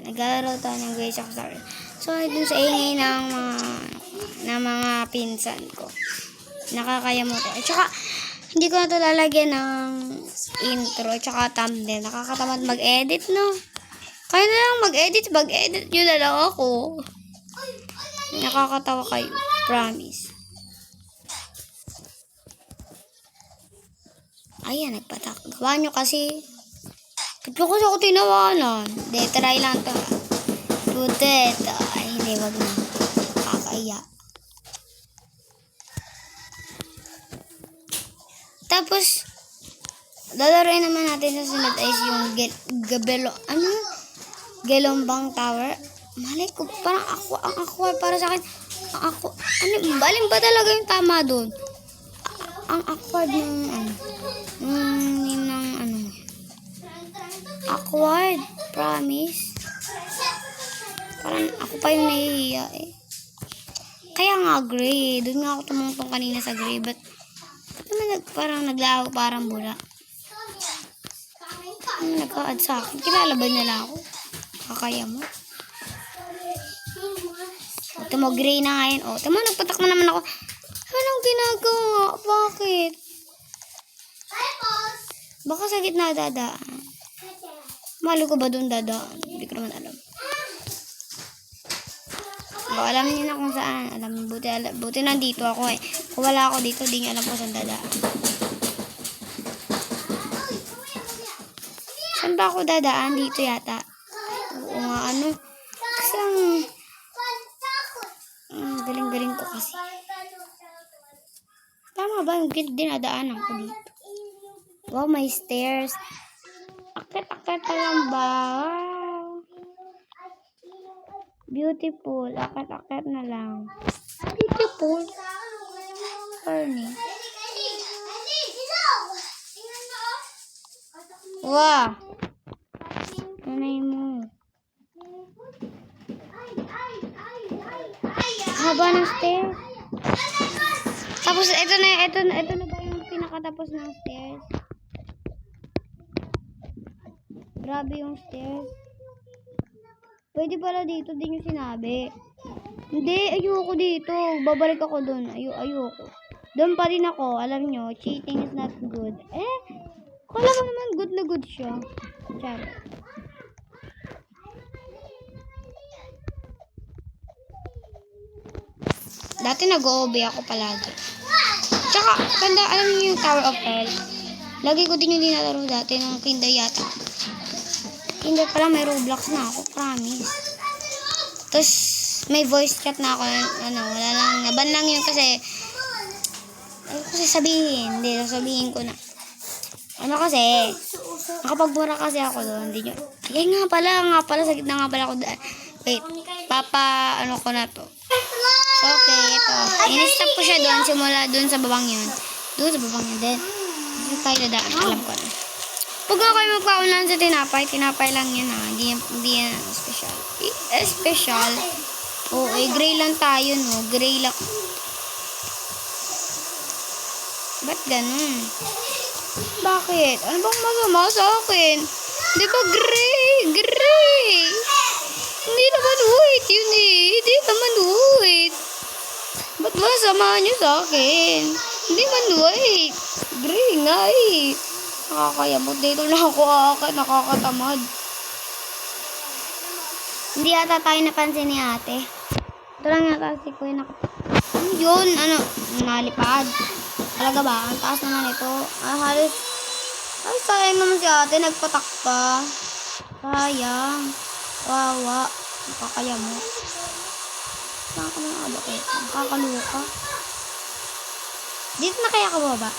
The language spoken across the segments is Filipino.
Naglalaro tayo ng Grace of Star. So, dun sa ingay ng mga pinsan ko. Nakakaya mo to. At saka, hindi ko na to lalagyan ng intro, tsaka thumbnail. Nakakatamad mag-edit, no? Kaya na lang mag-edit yun na lang ako. Nakakatawa kayo. Promise. Ayan, nagpatak. Gawa nyo kasi. Ito kasi ako tinawanan. Hindi, try lang to. Putet. Ay, hindi, wag na. Kakaiya. Tapos, lalaroin naman natin sa sunod ay yung Gelombang Tower. Malay ko, parang ang aqua para sa akin. Baling ba talaga yung tama doon? Ang awkward ng awkward, promise. Parang ako pa yung nahihiya eh. Kaya nga gray, doon nga ako tumungtong kanina sa gray, but parang naglaho parang bula. Nagka-add sa akin, kilala ba nila ako? Kakaya mo? Ito mo, gray na ngayon. O, ito mo, nagpatak na naman ako. Anong ginagawa? Bakit? Baka sa gitna dadaan. Mali ko ba doon dadaan? Hindi ko naman alam. O, alam niyo na kung saan. Buti nandito ako eh. Kung wala ako dito, di niyo alam kung saan dadaan. Saan ba ako dadaan? Dito yata. Oo nga, ano. Kasi galing-galing ko kasi. Tama ba yung dinadaanan ko dito? Wow, may stairs. Akit-akit na lang ba? Wow. Beautiful. Akit-akit na lang. Beautiful. Corny. Wow. Nanay mo. Haba ng stairs. Tapos, ito na ba yung pinakatapos ng stairs? Grabe yung stairs. Pwede pala dito, di nyo sinabi. Hindi, ayoko dito. Babalik ako dun. Ayoko. Doon pa rin ako. Alam nyo, cheating is not good. Kala mo naman good na good siya. Charot. Dati nag-OOB ako palagi. Tsaka, alam niyo yung Tower of Hell? Lagi ko din yung dinalaro dati ng Kinder yata. Kinder pala may Roblox na ako, promise. Tapos, may voice chat na ako. Wala lang. Naban lang yun kasi, kasi sabihin. Hindi, sabihin ko na. Kasi, nakapagmura kasi ako doon. Hindi nyo. Ay, nga pala, sa gitna nga pala ako. Wait, ko na to. So, okay, ito. In-stop ko siya doon, simula doon sa babang yun. Doon sa babang yun. Then, doon tayo dadaan. Alam ko na. Huwag nga kayo magpaulan sa tinapay lang yan ha. Hindi yan special. Special. Oo, gray lang tayo, no? Gray lang. Ba't ganun? Bakit? Ano bang masama sa akin? Di ba gray? Gray! Hindi naman white yun eh. Hindi naman white. Ba't ba samahan nyo sa akin? Hindi man white. Gray nga eh. Nakakayamot. Dito lang ako nakakatamad. Hindi yata tayo napansin ni ate. Ito lang yata si Kuya ano yun? Nalipad. Talaga ba? Ang taas naman ito. Halos sayang naman si ate. Nagpatak pa. Sayang. Wawa. Nakakayamot. Saan ka mga abak eh? Nakakaluka. Dito na kaya ka baba?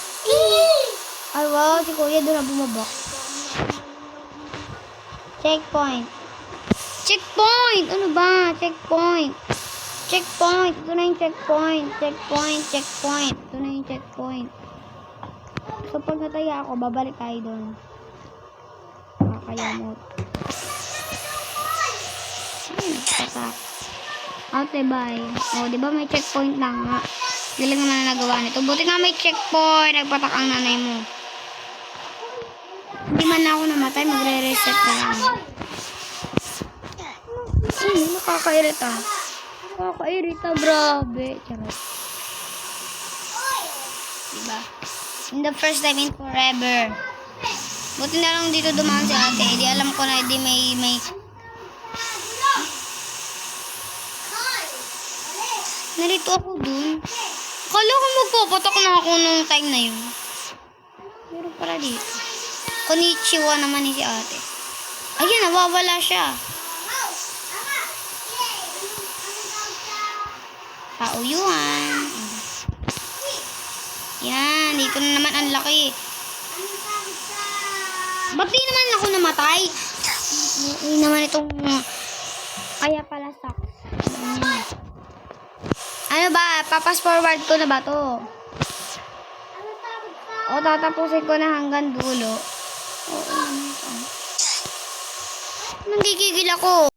Ay wow, si Kuya doon na bumabak. Checkpoint. Checkpoint! Ano ba? Checkpoint. Checkpoint. Ito na yung checkpoint. Checkpoint. Ito na yung checkpoint. So pag nataya ako, babalik tayo doon. Nakakayamot. Nagpatak. Ate, bye. O, diba may checkpoint lang nga. Galing naman na nagawa nito. Buti nga may checkpoint. Nagpatak ang nanay mo. Hindi man na ako namatay. Magre-reset na lang. Nakakairita. Nakakairita, grabe. Charot. Diba? In the first time in forever. Buti na lang dito dumaan si ate. Di alam ko na di may... Narito ako dun. Akala ko magpapatak na ako nung time na yun. Meron pala dito. Konnichiwa naman ni si ate. Ayun, nawawala siya. Pauyuan. Yan, dito na naman ang laki. Ba't di naman ako namatay? Hindi naman itong... Kaya pala sucks. Ano ba? Papas forward ko na ba to? O tatapusin ko na hanggang dulo. Oo. Nanggigigil ako.